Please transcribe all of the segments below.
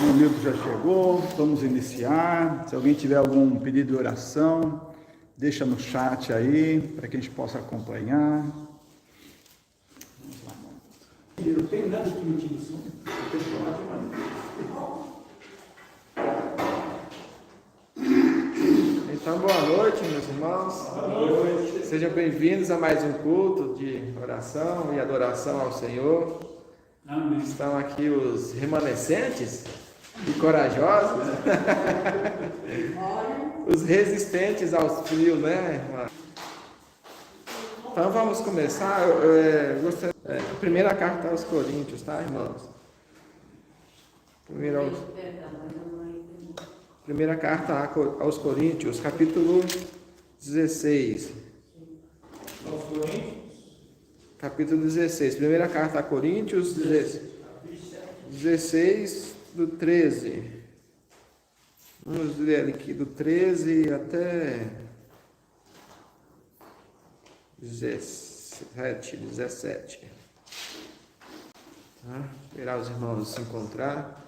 O Milton já chegou, vamos iniciar. Se alguém tiver algum pedido de oração, deixa no chat aí, para que a gente possa acompanhar. Não tem nada que me tire som. Então, boa noite, meus irmãos. Boa noite. Sejam bem-vindos a mais um culto de oração e adoração ao Senhor. Amém. Estão aqui os remanescentes e corajosos, os resistentes aos frios, né, irmã? Então, vamos começar. A primeira carta aos Coríntios, tá, irmãos? Primeira carta aos Coríntios, capítulo 16. Aos Coríntios. Capítulo 16. Primeira carta a Coríntios, 16 do 13. Vamos ler aqui do 13 até 17. Esperar os irmãos se encontrar.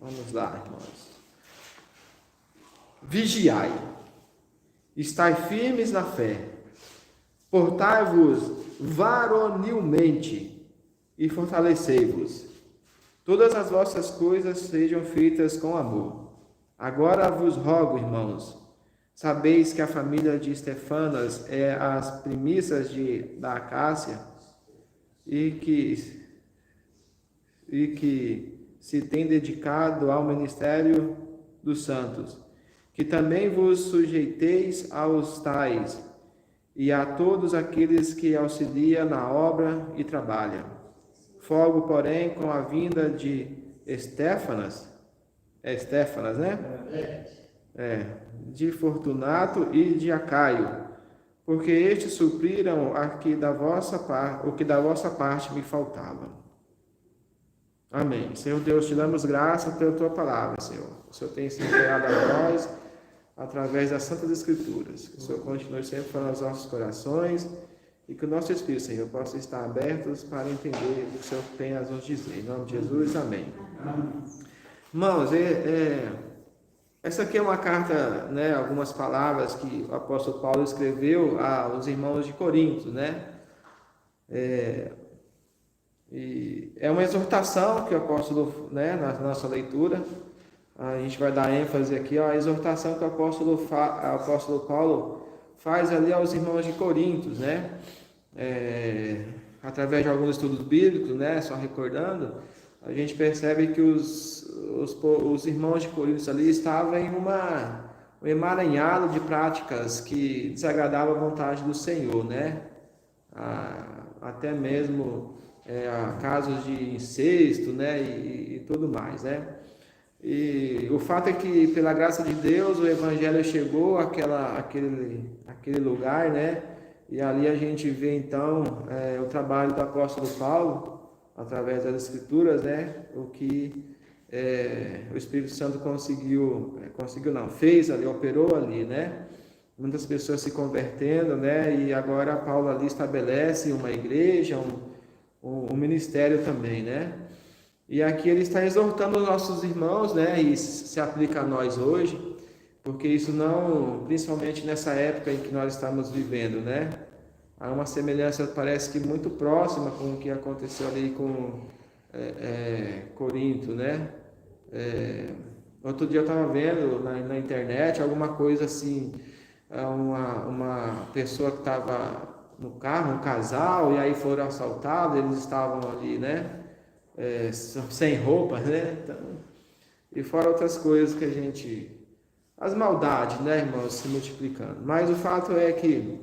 Vamos lá, irmãos. Vigiai, estai firmes na fé, portai-vos varonilmente e fortalecei-vos. Todas as vossas coisas sejam feitas com amor. Agora vos rogo, irmãos, sabeis que a família de Estefanas é as primícias da Acácia e que se tem dedicado ao ministério dos santos, que também vos sujeiteis aos tais e a todos aqueles que auxiliam na obra e trabalham. Fogo, porém, com a vinda de Estéfanas, né? De Fortunato e de Acaio, porque estes supriram o que da vossa parte me faltava. Amém. Senhor Deus, te damos graça pela tua palavra, Senhor. O Senhor tem se enviado a nós através das Santas Escrituras. Que o Senhor continue sempre falando aos nossos corações e que o nosso Espírito, Senhor, possa estar abertos para entender o que o Senhor tem a nos dizer. Em nome de Jesus, amém. Irmãos, essa aqui é uma carta, né, algumas palavras que o apóstolo Paulo escreveu aos irmãos de Corinto, né? E é uma exortação que o apóstolo, né, na nossa leitura, a gente vai dar ênfase aqui, a exortação que o apóstolo Paulo faz ali aos irmãos de Corinto, né? Através de alguns estudos bíblicos, né, só recordando, a gente percebe que os irmãos de Corinto ali estavam em um emaranhado de práticas que desagradavam a vontade do Senhor, né? Até mesmo casos de incesto, né, e tudo mais, né? E o fato é que, pela graça de Deus, o Evangelho chegou àquele lugar, né? E ali a gente vê, então, o trabalho do apóstolo Paulo, através das Escrituras, né? O que o Espírito Santo fez ali, operou ali, né? Muitas pessoas se convertendo, né? E agora Paulo ali estabelece uma igreja, um ministério também, né? E aqui ele está exortando os nossos irmãos, né? E se aplica a nós hoje, porque isso não, principalmente nessa época em que nós estamos vivendo, né? Há uma semelhança, parece que muito próxima com o que aconteceu ali com Corinto, né? Outro dia eu estava vendo na internet alguma coisa assim, uma pessoa que estava no carro, um casal, e aí foram assaltados, eles estavam ali, né, sem roupa, né, então, e fora outras coisas que as maldades, né, irmãos, se multiplicando. Mas o fato é que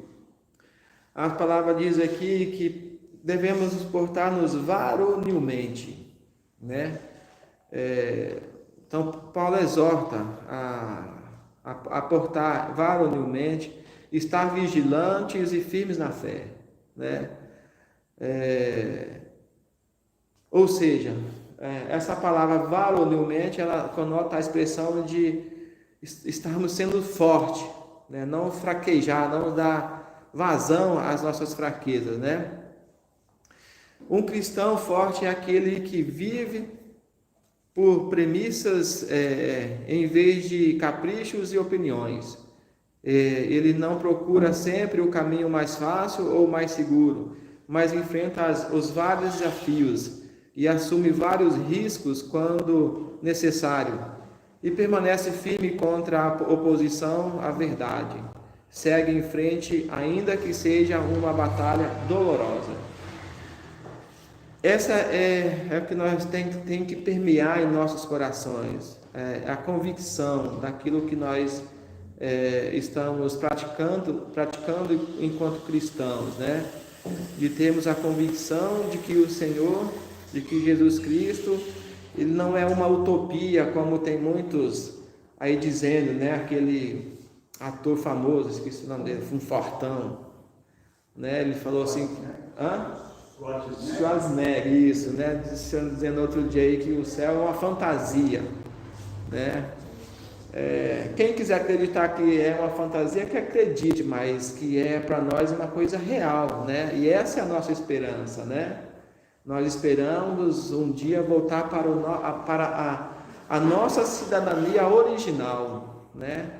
a palavra diz aqui que devemos nos portar-nos varonilmente, né? Então Paulo exorta a portar varonilmente, estar vigilantes e firmes na fé, né? Ou seja, essa palavra varonilmente, ela conota a expressão de estarmos sendo forte, né? Não fraquejar, não dar vazão às nossas fraquezas, né? Um cristão forte é aquele que vive por premissas em vez de caprichos e opiniões. Ele não procura sempre o caminho mais fácil ou mais seguro, mas enfrenta os vários desafios e assume vários riscos quando necessário, e permanece firme contra a oposição à verdade. Segue em frente, ainda que seja uma batalha dolorosa. Essa é o que nós tem que permear em nossos corações, a convicção daquilo que nós estamos praticando enquanto cristãos, né? De termos a convicção de que o Senhor, de que Jesus Cristo, ele não é uma utopia, como tem muitos aí dizendo, né? Aquele ator famoso, esqueci o nome dele, um fortão, né? Ele falou assim, Schwarzenegger, isso, né? Dizendo outro dia aí que o céu é uma fantasia, né? Quem quiser acreditar que é uma fantasia, que acredite, mas que é para nós uma coisa real, né? E essa é a nossa esperança, né? Nós esperamos um dia voltar para a nossa cidadania original, né?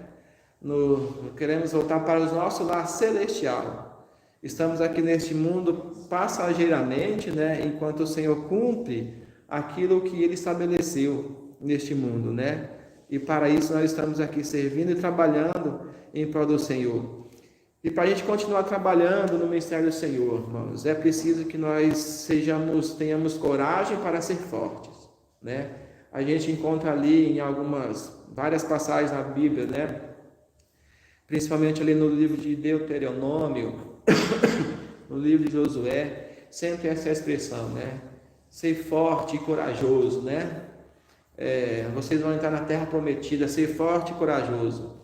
Queremos voltar para o nosso lar celestial. Estamos aqui neste mundo passageiramente, né? Enquanto o Senhor cumpre aquilo que Ele estabeleceu neste mundo, né? E para isso nós estamos aqui servindo e trabalhando em prol do Senhor. E para a gente continuar trabalhando no ministério do Senhor, irmãos, é preciso que nós tenhamos coragem para ser fortes, né? A gente encontra ali em várias passagens na Bíblia, né? Principalmente ali no livro de Deuteronômio, no livro de Josué, sempre essa expressão, né? Ser forte e corajoso, né? Vocês vão entrar na terra prometida, ser forte e corajoso.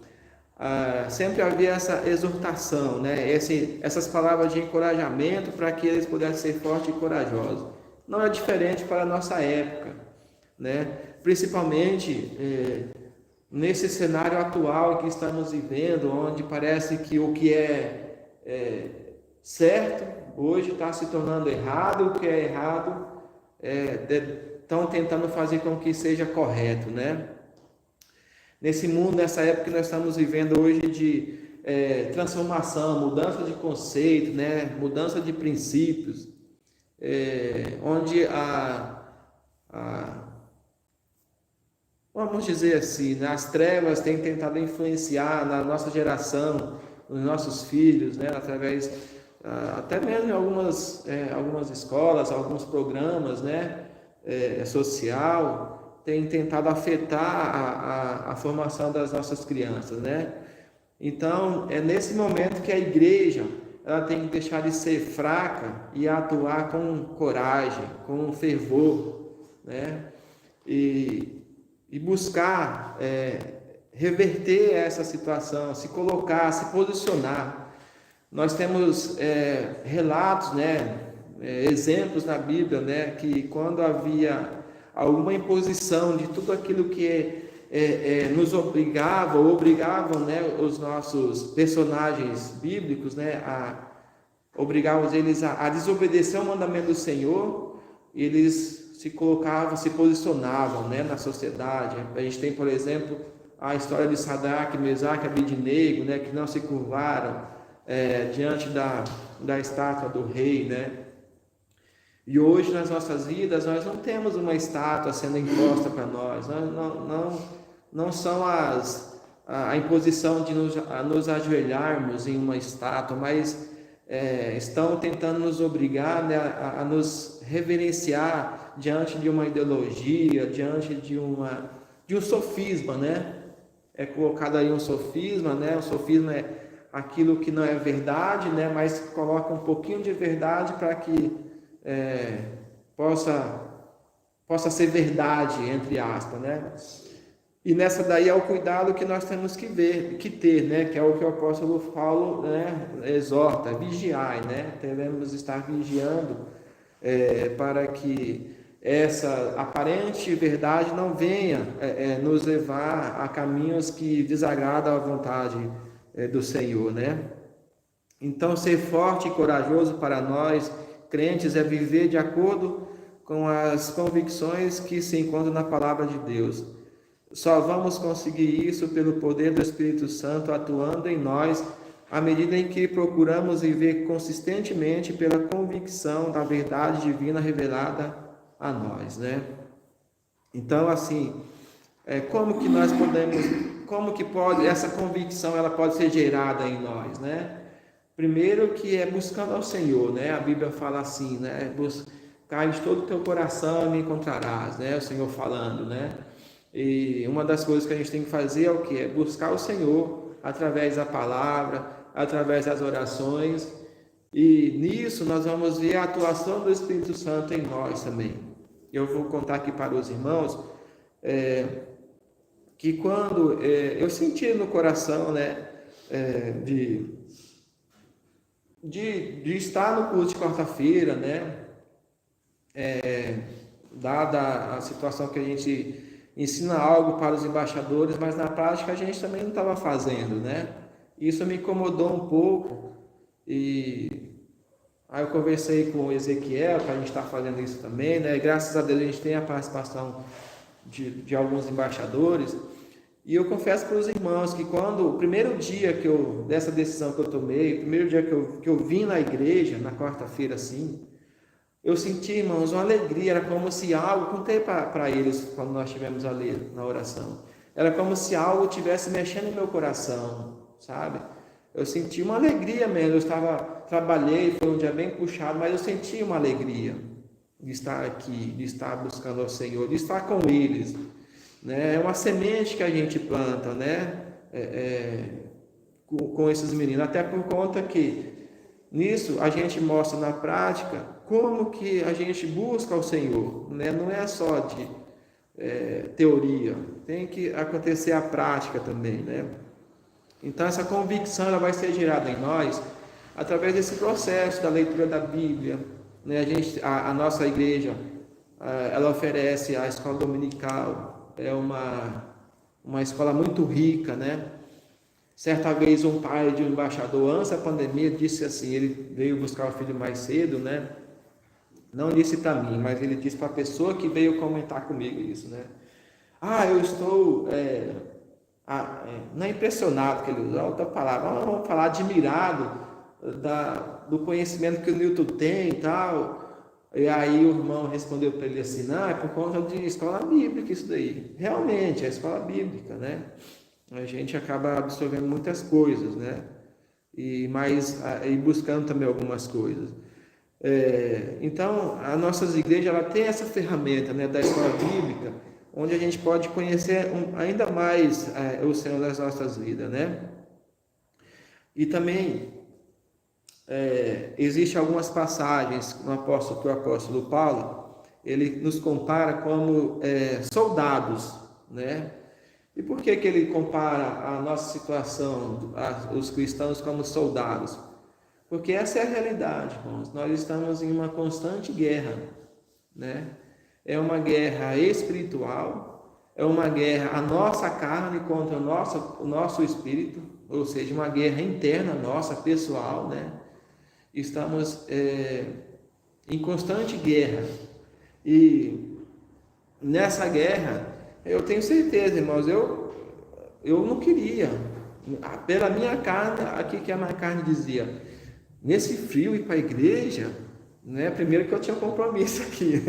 Sempre havia essa exortação, né? Essas palavras de encorajamento para que eles pudessem ser fortes e corajosos. Não é diferente para a nossa época, né? Principalmente nesse cenário atual que estamos vivendo, onde parece que o que é certo hoje está se tornando errado, o que é errado estão tentando fazer com que seja correto, né? Nesse mundo, nessa época que nós estamos vivendo hoje de transformação, mudança de conceito, né? Mudança de princípios, onde vamos dizer assim, né? As trevas têm tentado influenciar na nossa geração, nos nossos filhos, né? Através até mesmo em algumas escolas, alguns programas, né? Social, tem tentado afetar a formação das nossas crianças, né? Então, é nesse momento que a igreja ela tem que deixar de ser fraca e atuar com coragem, com fervor, né? E buscar reverter essa situação, se colocar, se posicionar. Nós temos relatos, né? Exemplos na Bíblia, né? Que quando havia alguma imposição de tudo aquilo que nos obrigavam, né, os nossos personagens bíblicos, né, obrigavam eles a desobedecer ao mandamento do Senhor, eles se colocavam, se posicionavam, né, na sociedade. A gente tem, por exemplo, a história de Sadraque, Mesaque e Abednego, né, que não se curvaram diante da estátua do rei, né? E hoje nas nossas vidas nós não temos uma estátua sendo imposta para nós, não são a imposição de nos ajoelharmos em uma estátua, mas estão tentando nos obrigar, né, a nos reverenciar diante de uma ideologia, diante de um sofisma, né? É colocado aí um sofisma, né? O sofisma é aquilo que não é verdade, né? Mas coloca um pouquinho de verdade para que possa ser verdade, entre aspas, né? E nessa daí é o cuidado que nós temos que ter, né? Que é o que o apóstolo Paulo, né, exorta, vigiai, né? Devemos estar vigiando para que essa aparente verdade não venha nos levar a caminhos que desagradam a vontade do Senhor, né? Então, ser forte e corajoso para nós, crentes, é viver de acordo com as convicções que se encontram na palavra de Deus. Só vamos conseguir isso pelo poder do Espírito Santo atuando em nós, à medida em que procuramos viver consistentemente pela convicção da verdade divina revelada a nós, né? Então, assim, como que nós podemos, como que pode, essa convicção ela pode ser gerada em nós, né? Primeiro que é buscando ao Senhor, né? A Bíblia fala assim, né? Buscar de todo o teu coração e me encontrarás, né? O Senhor falando, né? E uma das coisas que a gente tem que fazer é o que? É buscar o Senhor através da palavra, através das orações, e nisso nós vamos ver a atuação do Espírito Santo em nós também. Eu vou contar aqui para os irmãos que quando eu senti no coração, né, de estar no culto de quarta-feira, né, dada a situação que a gente ensina algo para os embaixadores, mas na prática a gente também não estava fazendo, né? Isso me incomodou um pouco, e aí eu conversei com o Ezequiel para a gente estar fazendo isso também, né? Graças a Deus a gente tem a participação de alguns embaixadores, e eu confesso para os irmãos que quando o primeiro dia dessa decisão que eu tomei, o primeiro dia que eu vim na igreja, na quarta-feira assim, eu senti, irmãos, uma alegria. Era como se algo, contei para eles quando nós estivemos ali na oração, era como se algo estivesse mexendo no meu coração, sabe? Eu senti uma alegria mesmo. Trabalhei, foi um dia bem puxado, mas eu senti uma alegria de estar aqui, de estar buscando ao Senhor, de estar com eles, né? É uma semente que a gente planta, né? Com esses meninos, até por conta que nisso a gente mostra na prática como que a gente busca o Senhor, né? Não é só de teoria, tem que acontecer a prática também, né? Então essa convicção ela vai ser gerada em nós através desse processo da leitura da Bíblia, né? A nossa igreja ela oferece a escola dominical, é uma escola muito rica, né? Certa vez um pai de um embaixador, antes da pandemia, disse assim, ele veio buscar o filho mais cedo, né? Não disse para mim, mas ele disse para a pessoa que veio comentar comigo isso, né? Eu estou, não é impressionado que ele usou outra palavra, vamos falar admirado do conhecimento que o Newton tem e tal. E aí o irmão respondeu para ele assim, não, é por conta de escola bíblica isso daí. Realmente, é escola bíblica, né? A gente acaba absorvendo muitas coisas, né? E buscando também algumas coisas. Então, as nossas igrejas ela tem essa ferramenta, né, da escola bíblica, onde a gente pode conhecer ainda mais o Senhor das nossas vidas, né? E também existem algumas passagens no que o apóstolo Paulo ele nos compara como soldados, né? E por que ele compara a nossa situação, os cristãos, como soldados? Porque essa é a realidade, irmãos. Nós estamos em uma constante guerra, né? É uma guerra espiritual, é uma guerra, a nossa carne contra o nosso espírito, ou seja, uma guerra interna nossa, pessoal, né? Estamos em constante guerra. E nessa guerra, eu tenho certeza, irmãos, eu não queria, pela minha carne, aqui que a minha carne dizia, nesse frio ir para a igreja, né? Primeiro que eu tinha um compromisso aqui,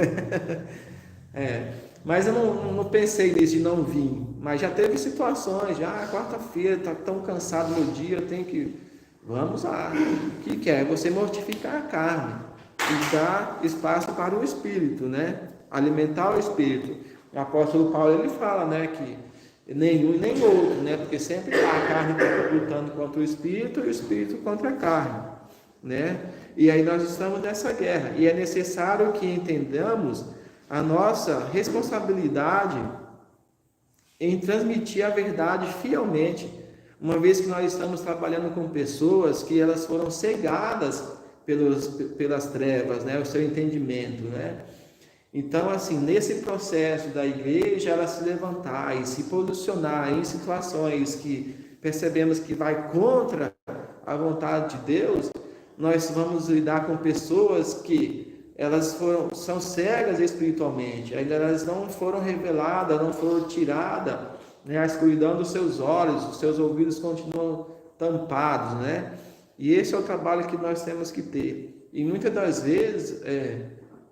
mas eu não pensei nisso de não vir, mas já teve situações, quarta-feira, está tão cansado no dia, eu tenho que, vamos lá, o que é? Você mortificar a carne e dar espaço para o Espírito, né? Alimentar o Espírito. O apóstolo Paulo ele fala, né, que nem um nem outro, né? Porque sempre a carne está lutando contra o Espírito e o Espírito contra a carne, né? E aí nós estamos nessa guerra, e é necessário que entendamos a nossa responsabilidade em transmitir a verdade fielmente, uma vez que nós estamos trabalhando com pessoas que elas foram cegadas pelas trevas, né? O seu entendimento, né? Então, assim, nesse processo da igreja, ela se levantar e se posicionar em situações que percebemos que vai contra a vontade de Deus, nós vamos lidar com pessoas que são cegas espiritualmente, ainda elas não foram reveladas, não foram tiradas, né, a escuridão dos seus olhos, os seus ouvidos continuam tampados, né? E esse é o trabalho que nós temos que ter. E muitas das vezes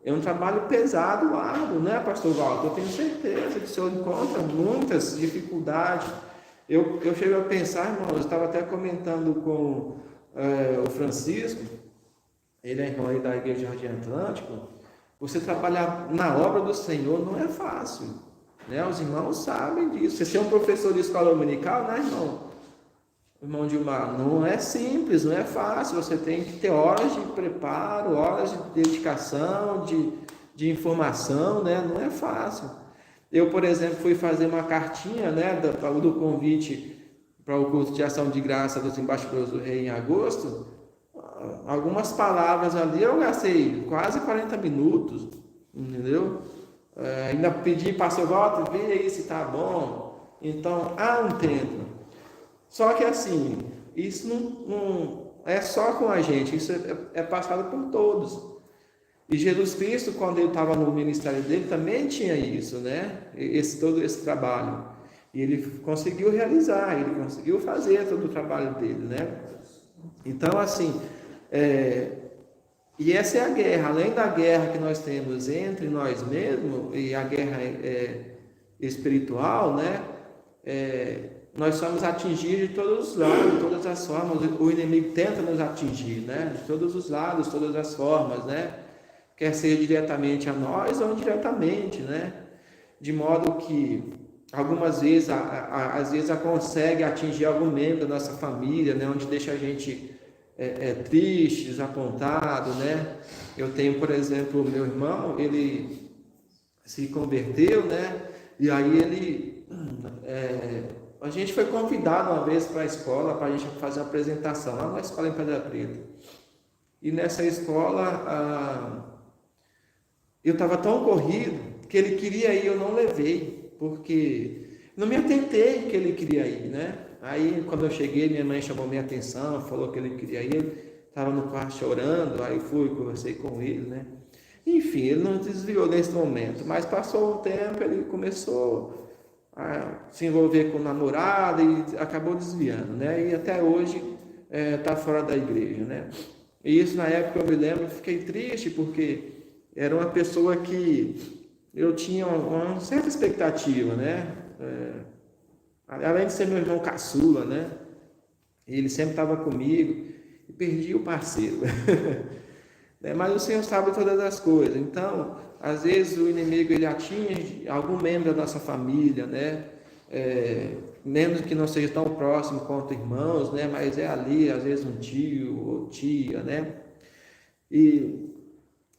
é um trabalho pesado, árduo, né, pastor Walter? Eu tenho certeza que o senhor encontra muitas dificuldades. Eu chego a pensar, irmão, eu estava até comentando com o Francisco, ele é irmão aí da Igreja Jardim Atlântico. Você trabalhar na obra do Senhor não é fácil, né? Os irmãos sabem disso. Você ser um professor de escola dominical, né, irmão Dilmar, não é simples, não é fácil. Você tem que ter horas de preparo, horas de dedicação, de informação, né? Não é fácil. Eu, por exemplo, fui fazer uma cartinha, né, do convite para o curso de ação de graça dos embaixadores do rei em agosto. Algumas palavras ali eu gastei quase 40 minutos, entendeu? Ainda pedi, pastor Walter, vê aí se tá bom. Então, há um tempo. Só que assim, isso não é só com a gente, isso é passado por todos. E Jesus Cristo, quando ele estava no ministério dele, também tinha isso, né? Todo esse trabalho. E ele conseguiu realizar, ele conseguiu fazer todo o trabalho dele, né? Então, assim, e essa é a guerra. Além da guerra que nós temos entre nós mesmos, e a guerra espiritual, né? Nós somos atingidos de todos os lados, de todas as formas. O inimigo tenta nos atingir, né? De todos os lados, todas as formas, né? Quer ser diretamente a nós ou indiretamente, né? De modo que algumas vezes, às vezes, consegue atingir algum membro da nossa família, né? Onde deixa a gente triste, desapontado, né? Eu tenho, por exemplo, o meu irmão, ele se converteu, né? E aí a gente foi convidado uma vez para a escola, para a gente fazer uma apresentação, lá na escola em Pedra Preta. E nessa escola, eu estava tão corrido que ele queria ir, eu não levei, porque não me atentei que ele queria ir, né? Aí, quando eu cheguei, minha mãe chamou minha atenção, falou que ele queria ir, ele estava no quarto chorando, aí conversei com ele, né? Enfim, ele não desviou nesse momento, mas passou um tempo, ele começou a se envolver com o namorado e acabou desviando, né? E até hoje está fora da igreja, né? E isso, na época, eu me lembro, fiquei triste, porque era uma pessoa que eu tinha uma certa expectativa, né? Além de ser meu irmão caçula, né? Ele sempre estava comigo e perdi o parceiro. Mas o Senhor sabe todas as coisas. Então, às vezes o inimigo ele atinge algum membro da nossa família, né? Mesmo que não seja tão próximo quanto irmãos, né? Mas é ali, às vezes um tio ou tia, né? E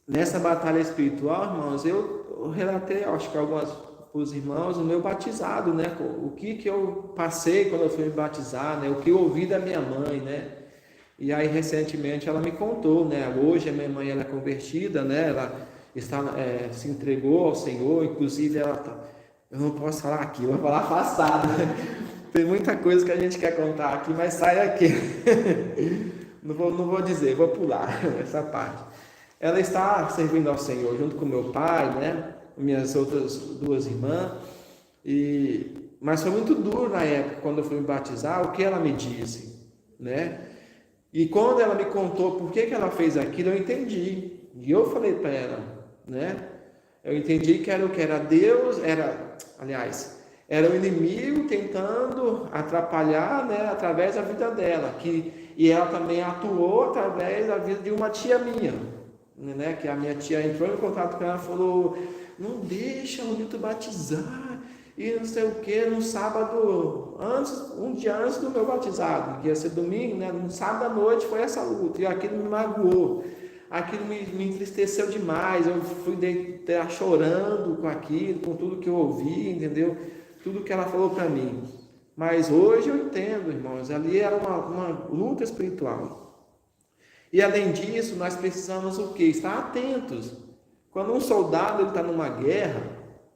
nessa batalha espiritual, irmãos, eu relatei, acho que os irmãos, o meu batizado, né? O que eu passei quando eu fui me batizar, né? O que eu ouvi da minha mãe, né? E aí, recentemente, ela me contou, né? Hoje, a minha mãe, ela é convertida, né? Ela se entregou ao Senhor, inclusive, eu não posso falar aqui, eu vou falar passado, né? Tem muita coisa que a gente quer contar aqui, mas sai aqui. Não vou dizer, vou pular essa parte. Ela está servindo ao Senhor junto com meu pai, né? Minhas outras duas irmãs, mas foi muito duro na época, quando eu fui me batizar, o que ela me disse, né? E quando ela me contou por que ela fez aquilo, eu entendi, e eu falei para ela, né? Eu entendi que era o que era Deus, era o inimigo tentando atrapalhar, né, através da vida dela, e ela também atuou através da vida de uma tia minha, né? Que a minha tia entrou em contato com ela e falou: não deixa o Nilton batizar, e não sei o que, no sábado, um dia antes do meu batizado, que ia ser domingo, né? No sábado à noite foi essa luta, e aquilo me magoou, aquilo me entristeceu demais, eu fui deitar chorando com aquilo, com tudo que eu ouvi, entendeu? Tudo que ela falou para mim. Mas hoje eu entendo, irmãos, ali era uma luta espiritual. E além disso, nós precisamos o quê? Estar atentos Quando um soldado está numa guerra,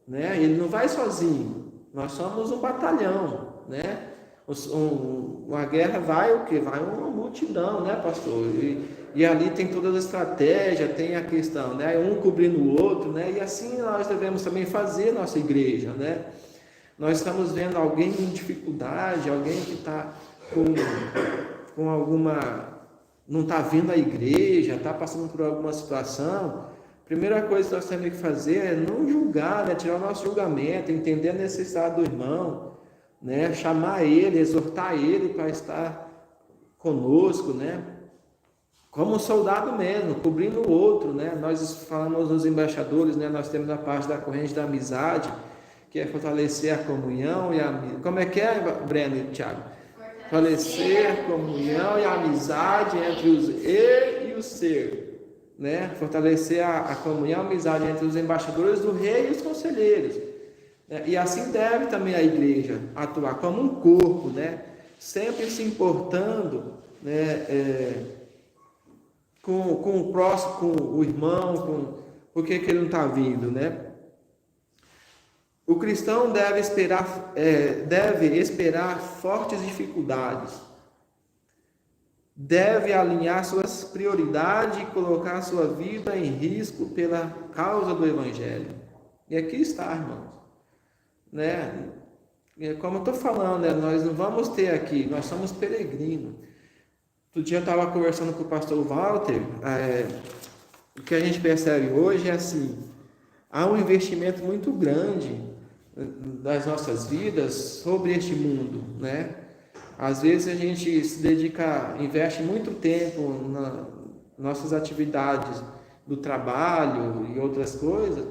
né, ele não vai sozinho. Nós somos um batalhão, né? Uma guerra vai o quê? Vai uma multidão, né, pastor? E ali tem todas as estratégias, tem a questão, né? Um cobrindo o outro, né? E assim nós devemos também fazer nossa igreja, né? Nós estamos vendo alguém em dificuldade, alguém que está com alguma... não está vindo à igreja, está passando por alguma situação. Primeira coisa que nós temos que fazer é não julgar, né? Tirar o nosso julgamento, entender a necessidade do irmão, né? Chamar ele, exortar ele para estar conosco, né? Como um soldado mesmo, cobrindo o outro, né? Nós falamos nos embaixadores, né? Nós temos a parte da corrente da amizade, que é fortalecer a comunhão e a... Como é que é, Breno e Thiago? Fortalecer a comunhão e a amizade entre os e o ser, né? Fortalecer a comunhão e a amizade entre os embaixadores do rei e os conselheiros. E assim deve também a igreja atuar como um corpo, né? Sempre se importando, né? Com o próximo, com o irmão, por que ele não está vindo, né? O cristão deve esperar fortes dificuldades, deve alinhar suas prioridades e colocar sua vida em risco pela causa do Evangelho. E aqui está, irmãos, né? Como eu estou falando, né? Nós não vamos ter aqui, nós somos peregrinos. Outro dia eu estava conversando com o pastor Walter, o que a gente percebe hoje é assim, há um investimento muito grande das nossas vidas sobre este mundo, né? Às vezes a gente investe muito tempo nas nossas atividades do trabalho e outras coisas,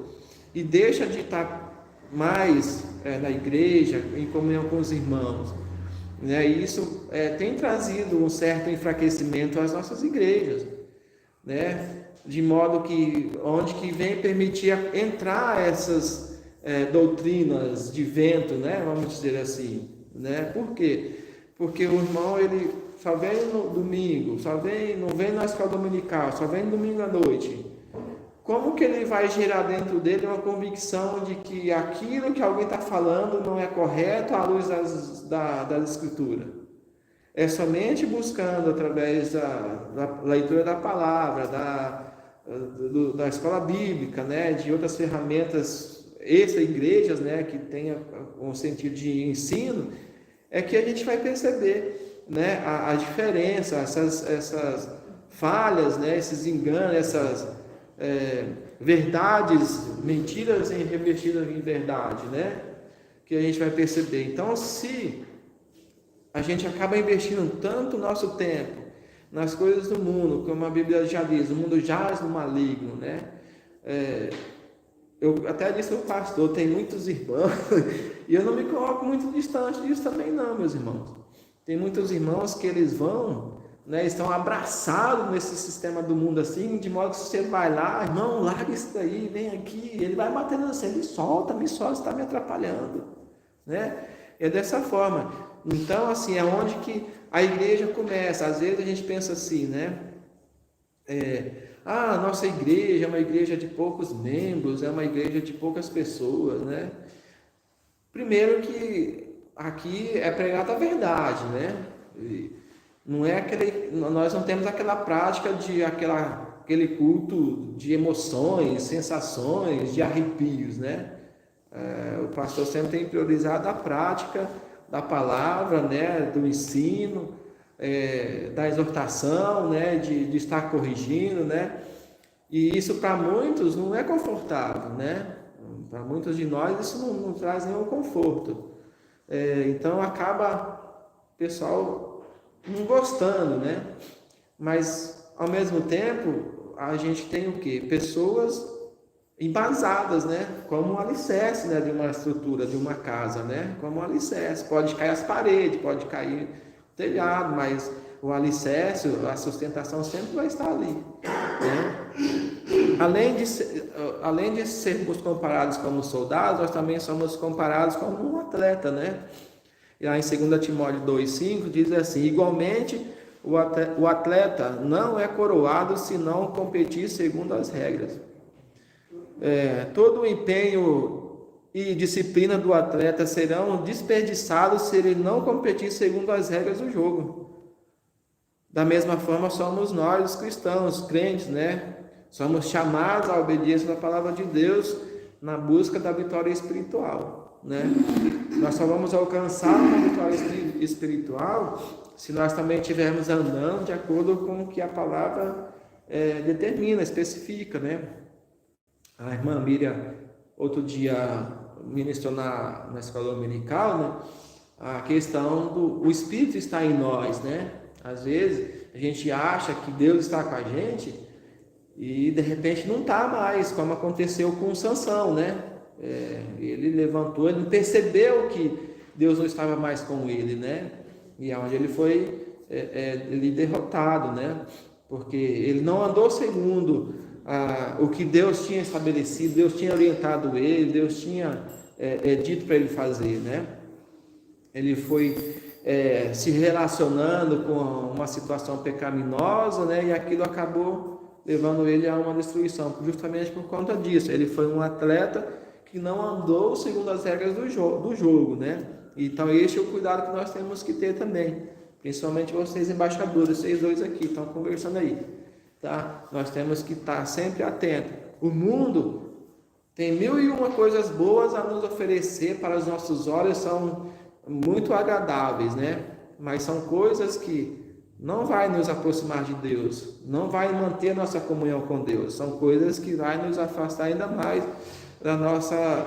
e deixa de estar mais na igreja, em comunhão com os irmãos, né? E isso tem trazido um certo enfraquecimento às nossas igrejas, né? De modo que onde que vem permitir entrar essas doutrinas de vento, né? Vamos dizer assim, né? Por quê? Porque o irmão ele só vem no domingo, não vem na escola dominical, só vem no domingo à noite. Como que ele vai gerar dentro dele uma convicção de que aquilo que alguém está falando não é correto à luz das escrituras? É somente buscando através da leitura da palavra, da escola bíblica, né, de outras ferramentas extra-igrejas, né, que tenha um sentido de ensino, é que a gente vai perceber, né, a diferença, essas falhas, né, esses enganos, essas verdades, mentiras revestidas em verdade, né, que a gente vai perceber. Então, se a gente acaba investindo tanto o nosso tempo nas coisas do mundo, como a Bíblia já diz, o mundo jaz no maligno, né? Eu até disse ao pastor, tem muitos irmãos, e eu não me coloco muito distante disso também não, meus irmãos. Tem muitos irmãos que eles vão, né, estão abraçados nesse sistema do mundo assim, de modo que você vai lá, irmão, larga isso daí, vem aqui, ele vai batendo assim, me solta, está me atrapalhando, né? É dessa forma. Então, assim, é onde que a igreja começa. Às vezes a gente pensa assim, né? A nossa igreja é uma igreja de poucos membros, é uma igreja de poucas pessoas, né? Primeiro que aqui é pregada a verdade, né? Não é nós não temos aquela prática de aquele culto de emoções, sensações, de arrepios, né? O pastor sempre tem priorizado a prática da palavra, né? Do ensino, da exortação, né? De estar corrigindo, né? E isso para muitos não é confortável, né? Para muitos de nós isso não traz nenhum conforto. Então acaba o pessoal não gostando, né? Mas ao mesmo tempo a gente tem o quê? Pessoas embasadas, né? Como um alicerce, né? De uma estrutura, de uma casa, né? Como um alicerce. Pode cair as paredes, pode cair o telhado, mas o alicerce, a sustentação sempre vai estar ali, né? Além de sermos comparados como soldados, nós também somos comparados como um atleta, né? E lá em 2 Timóteo 2,5 diz assim: igualmente o atleta não é coroado se não competir segundo as regras. todo o empenho e disciplina do atleta serão desperdiçados se ele não competir segundo as regras do jogo. Da mesma forma, somos nós, os cristãos, crentes, né? Somos chamados à obediência da palavra de Deus na busca da vitória espiritual, né? Nós só vamos alcançar uma vitória espiritual se nós também estivermos andando de acordo com o que a palavra determina, especifica, né? A irmã Miriam, outro dia, ministrou na escola dominical, né? A questão do Espírito está em nós, né? Às vezes a gente acha que Deus está com a gente e de repente não está mais, como aconteceu com Sansão, né? Ele levantou, ele percebeu que Deus não estava mais com ele, né? E é onde ele foi derrotado, né? Porque ele não andou segundo o que Deus tinha estabelecido, Deus tinha orientado ele, Deus tinha dito para ele fazer, né? Ele foi se relacionando com uma situação pecaminosa, né? E aquilo acabou levando ele a uma destruição, justamente por conta disso. Ele foi um atleta que não andou segundo as regras do jogo, né? Então esse é o cuidado que nós temos que ter também, principalmente vocês embaixadores, vocês dois aqui estão conversando aí, tá? Nós temos que estar sempre atentos. O mundo tem 1001 coisas boas a nos oferecer, para os nossos olhos são muito agradáveis, né? Mas são coisas que não vai nos aproximar de Deus, não vai manter nossa comunhão com Deus, são coisas que vai nos afastar ainda mais da nossa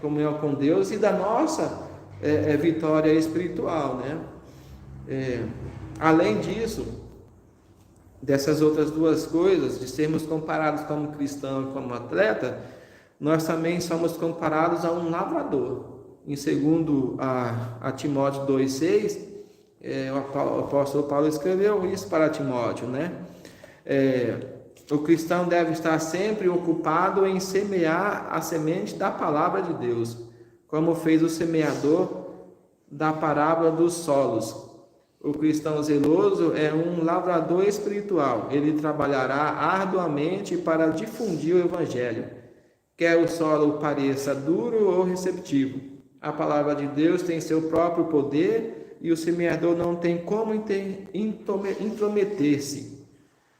comunhão com Deus e da nossa vitória espiritual, né? Além disso, dessas outras duas coisas, de sermos comparados como cristão e como atleta, nós também somos comparados a um lavrador. Em 2 a Timóteo 2,6, o apóstolo Paulo escreveu isso para Timóteo, né? O cristão deve estar sempre ocupado em semear a semente da palavra de Deus, como fez o semeador da parábola dos solos. O cristão zeloso é um lavrador espiritual. Ele trabalhará arduamente para difundir o evangelho, quer o solo pareça duro ou receptivo. A palavra de Deus tem seu próprio poder e o semeador não tem como intrometer-se.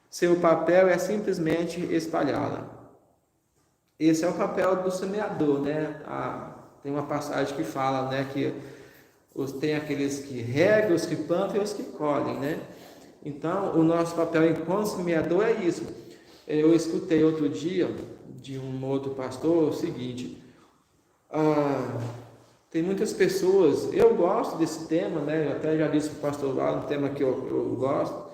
Seu papel é simplesmente espalhá-la. Esse é o papel do semeador, né? Tem uma passagem que fala, né, que tem aqueles que regam, os que plantam e os que colhem, né? Então, o nosso papel enquanto semeador é isso. Eu escutei outro dia de um outro pastor o seguinte: tem muitas pessoas, eu gosto desse tema, né? Eu até já disse para o pastor lá, um tema que eu gosto,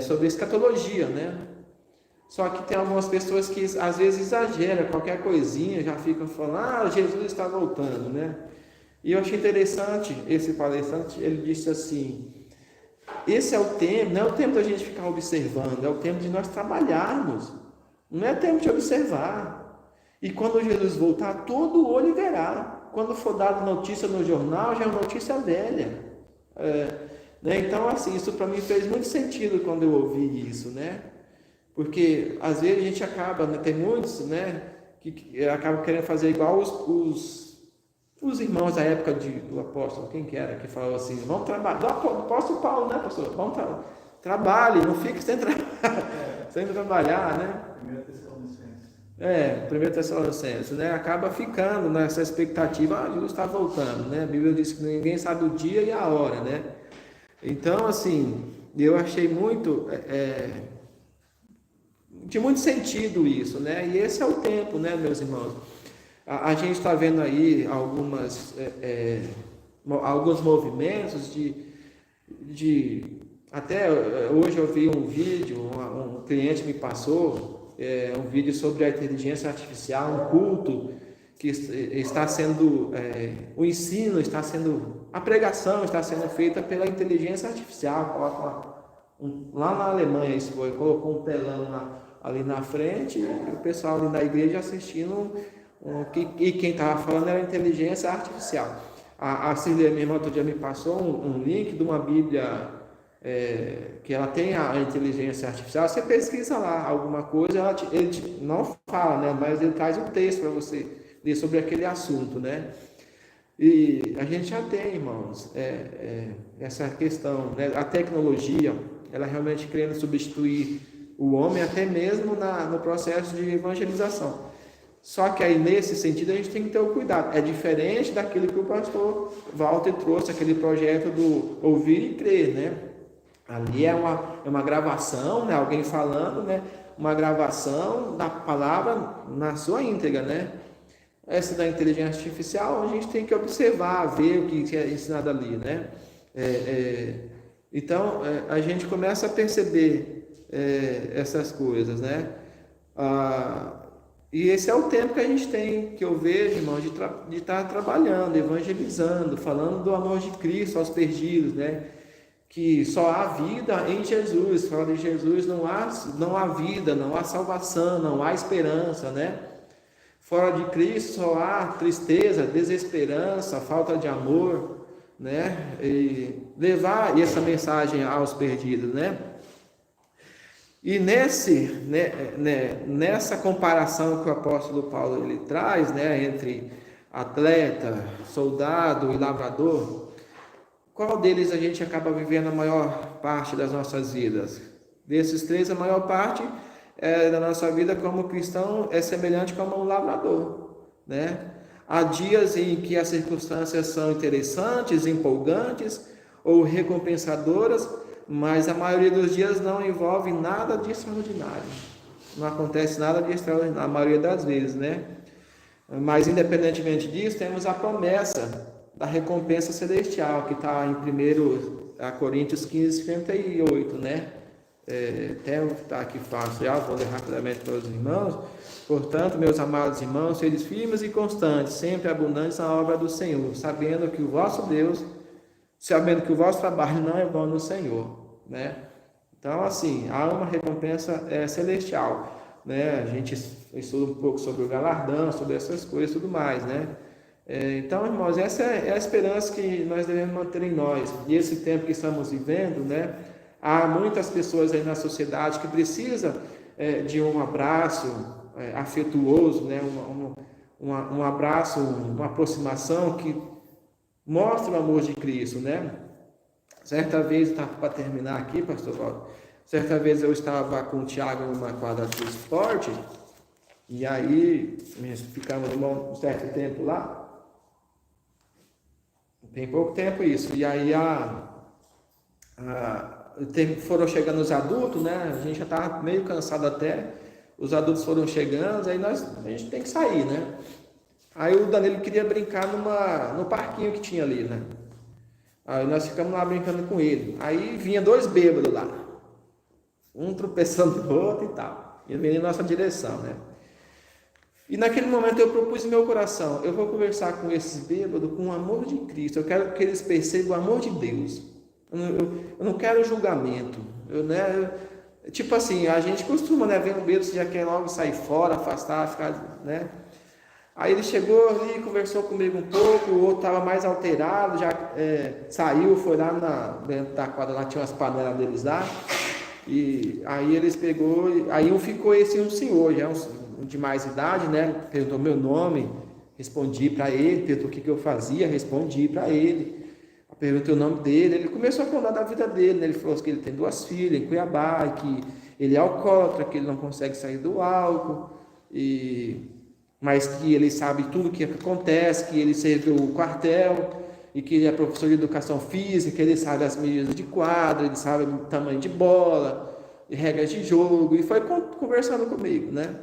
sobre escatologia, né? Só que tem algumas pessoas que às vezes exageram, qualquer coisinha já ficam falando, Jesus está voltando, né? E eu achei interessante, esse palestrante, ele disse assim: esse é o tempo, não é o tempo da gente ficar observando, é o tempo de nós trabalharmos, não é tempo de observar. E quando Jesus voltar, todo olho verá. Quando for dado notícia no jornal, já é uma notícia velha. Né? Então, assim, isso para mim fez muito sentido quando eu ouvi isso, né? Porque às vezes a gente acaba, né, tem muitos, né, que acabam querendo fazer igual os irmãos da época do apóstolo, quem que era, que falava assim: vamos trabalhar, do apóstolo Paulo, né, pastor? Vamos trabalhe, não fique sem trabalhar, né? 1 Tessalonicenses, né? Acaba ficando nessa expectativa, Jesus está voltando, né? A Bíblia diz que ninguém sabe o dia e a hora, né? Então, assim, eu achei muito, de muito sentido isso, né? E esse é o tempo, né, meus irmãos? A gente está vendo aí alguns movimentos até hoje eu vi um vídeo, um cliente me passou um vídeo sobre a inteligência artificial, um culto que está sendo, o ensino está sendo, a pregação está sendo feita pela inteligência artificial. Lá na Alemanha isso foi, colocou um telão ali na frente e o pessoal ali da igreja assistindo, e quem estava falando era a inteligência artificial. A Cília, minha irmã, outro dia me passou um link de uma Bíblia que ela tem a inteligência artificial, você pesquisa lá alguma coisa, não fala, né? Mas ele traz um texto para você ler sobre aquele assunto, né? E a gente já tem, irmãos, essa questão, né? A tecnologia, ela realmente querendo substituir o homem até mesmo no processo de evangelização. Só que aí, nesse sentido, a gente tem que ter o cuidado. É diferente daquilo que o pastor Walter trouxe, aquele projeto do ouvir e crer, né? Ali é uma gravação, né? Alguém falando, né? Uma gravação da palavra na sua íntegra, né? Essa da inteligência artificial, a gente tem que observar, ver o que é ensinado ali, né? Então, a gente começa a perceber essas coisas, né? E esse é o tempo que a gente tem, que eu vejo, irmão, de estar trabalhando, evangelizando, falando do amor de Cristo aos perdidos, né? Que só há vida em Jesus. Fala de Jesus, não há vida, não há salvação, não há esperança, né? Fora de Cristo só há tristeza, desesperança, falta de amor, né? E levar essa mensagem aos perdidos, né? E nessa comparação que o apóstolo Paulo ele traz, né, entre atleta, soldado e lavrador, qual deles a gente acaba vivendo a maior parte das nossas vidas? Desses três, a maior parte da nossa vida como cristão é semelhante como um lavrador, né? Há dias em que as circunstâncias são interessantes, empolgantes ou recompensadoras, mas a maioria dos dias não envolve nada de extraordinário. Não acontece nada de extraordinário, a maioria das vezes, né? Mas independentemente disso, temos a promessa da recompensa celestial, que está em 1 Coríntios 15, 58, né? Até está aqui fácil, já vou ler rapidamente para os irmãos. Portanto, meus amados irmãos, sede firmes e constantes, sempre abundantes na obra do Senhor, sabendo que o vosso trabalho não é vão no Senhor, né? Então, assim, há uma recompensa celestial, né? A gente estuda um pouco sobre o galardão, sobre essas coisas e tudo mais, né? Então, irmãos, essa é a esperança que nós devemos manter em nós. E esse tempo que estamos vivendo, né? Há muitas pessoas aí na sociedade que precisam de um abraço afetuoso, né? Um abraço, uma aproximação que mostra o amor de Cristo, né? Certa vez, para terminar aqui, pastor Walter, certa vez eu estava com o Tiago numa quadra de esporte, e aí ficamos um certo tempo lá, tem pouco tempo isso, e aí foram chegando os adultos, né? A gente já estava meio cansado até, os adultos foram chegando, aí a gente tem que sair, né? Aí o Danilo queria brincar no parquinho que tinha ali, né? Aí nós ficamos lá brincando com ele. Aí vinha dois bêbados lá, um tropeçando no outro e tal, e vindo em nossa direção, né? E naquele momento eu propus no meu coração, eu vou conversar com esses bêbados com o amor de Cristo, eu quero que eles percebam o amor de Deus. Eu não quero julgamento, tipo assim, a gente costuma, né, ver um bêbado, você já quer logo sair fora, afastar, ficar, né? Aí ele chegou ali, conversou comigo um pouco, o outro estava mais alterado, já saiu, foi lá dentro da quadra, lá tinha umas panelas deles lá, e aí eles pegou, aí um ficou um senhor, já um de mais idade, né, perguntou meu nome, respondi para ele, perguntou o que eu fazia, respondi para ele, perguntei o nome dele, ele começou a contar da vida dele, né? Ele falou que ele tem 2 filhas em Cuiabá, que ele é alcoólatra, que ele não consegue sair do álcool, mas que ele sabe tudo o que acontece, que ele serviu o quartel, e que ele é professor de educação física, ele sabe as medidas de quadra, ele sabe o tamanho de bola, regras de jogo, e foi conversando comigo, né?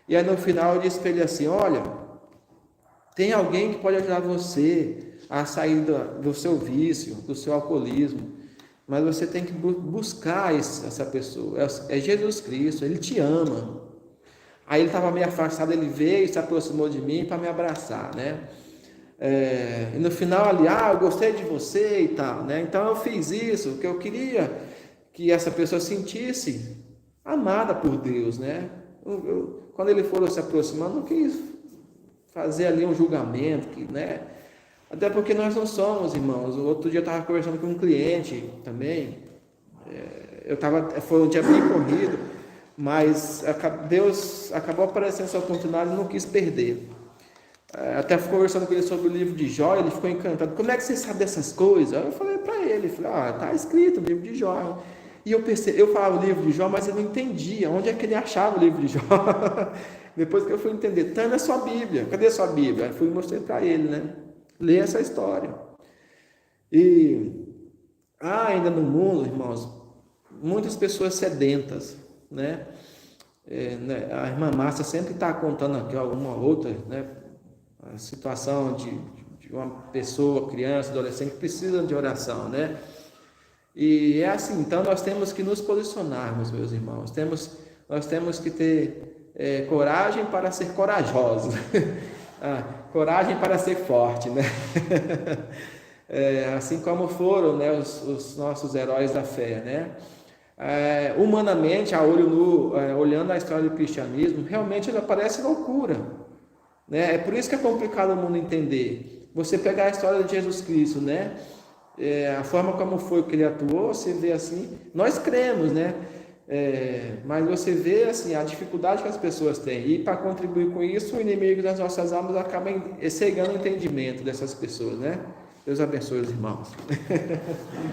E aí no final eu disse para ele assim, olha, tem alguém que pode ajudar você a sair do seu vício, do seu alcoolismo, mas você tem que buscar essa pessoa, é Jesus Cristo, Ele te ama. Aí ele estava meio afastado, ele veio, se aproximou de mim para me abraçar, né? E no final ali, eu gostei de você e tal, né? Então eu fiz isso, que eu queria que essa pessoa sentisse amada por Deus, né? Quando ele for se aproximando, não quis fazer ali um julgamento, né? Até porque nós não somos irmãos. O outro dia eu estava conversando com um cliente também, Foi um dia bem corrido, mas Deus acabou aparecendo essa oportunidade e não quis perder. Até conversando com ele sobre o livro de Jó, ele ficou encantado. Como é que você sabe dessas coisas? Aí eu falei para ele, tá escrito o livro de Jó. E eu falava o livro de Jó, mas eu não entendia onde é que ele achava o livro de Jó. Depois que eu fui entender, tá na sua Bíblia. Cadê a sua Bíblia? Aí fui e mostrei para ele, né? Lê essa história. E há ainda no mundo, irmãos, muitas pessoas sedentas, né? A irmã Márcia sempre está contando aqui alguma outra, né? A situação de uma pessoa, criança, adolescente que precisa de oração, né? E é assim, então nós temos que nos posicionarmos, meus irmãos. Nós temos que ter coragem para ser corajosos, coragem para ser forte, né? Assim como foram, né, os nossos heróis da fé, né? Humanamente, a olho nu, olhando a história do cristianismo, realmente ela parece loucura, né? É por isso que é complicado o mundo entender. Você pegar a história de Jesus Cristo, né? A forma como foi que ele atuou, você vê assim, nós cremos, né? Mas você vê assim a dificuldade que as pessoas têm, e para contribuir com isso, o inimigo das nossas almas acaba cegando o entendimento dessas pessoas, né? Deus abençoe os irmãos.